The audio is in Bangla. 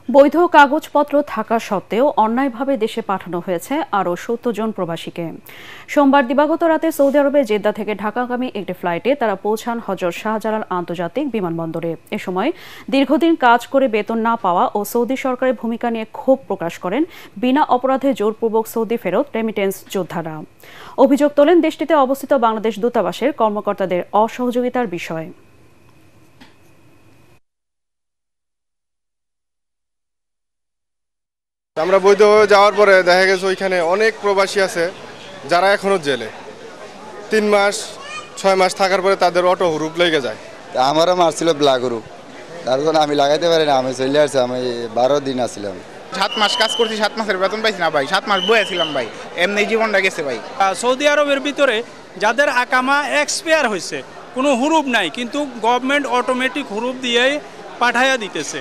বৈধ কাগজপত্র থাকা সত্ত্বেও অন্যায়ভাবে দেশে পাঠানো হয়েছে আরও ৭০ জন প্রবাসীকে। সোমবার দিবাগত রাতে সৌদি আরবের জেদ্দা থেকে ঢাকাগামী একটি ফ্লাইটে তারা পৌঁছান হজরত শাহজালাল আন্তর্জাতিক বিমানবন্দরে। এ সময় দীর্ঘদিন কাজ করে বেতন না পাওয়া ও সৌদি সরকারের ভূমিকা নিয়ে ক্ষোভ প্রকাশ করেন বিনা অপরাধে জোরপূর্বক সৌদি ফেরত রেমিটেন্স যোদ্ধারা। অভিযোগ তোলেন দেশটিতে অবস্থিত বাংলাদেশ দূতাবাসের কর্মকর্তাদের অসহযোগিতার বিষয়ে। আমরা বৈধভাবে যাওয়ার পরে দেখা গেছে ওইখানে অনেক প্রবাসী আছে যারা এখনো জেলে। 3 মাস 6 মাস থাকার পরে তাদের অটো হুরুপ লেগে যায়। আমারও মারছিল ব্ল্যাক হুরুপ, তার জন্য আমি লাগাইতে পারি না, আমি চলে আসছি। আমি 12 দিন আসছিলাম। 7 মাস কাজ করছি, 7 মাসের বেতন পাইছি না ভাই। 7 মাস বয়েছিলাম ভাই, এমনি জীবনটা গেছে ভাই। সৌদি আরবের ভিতরে যাদের আকামা এক্সপায়ার হয়েছে, কোনো হুরুপ নাই, কিন্তু গভর্নমেন্ট অটোমেটিক হুরুপ দিয়েই পাঠাইয়া দিতেছে।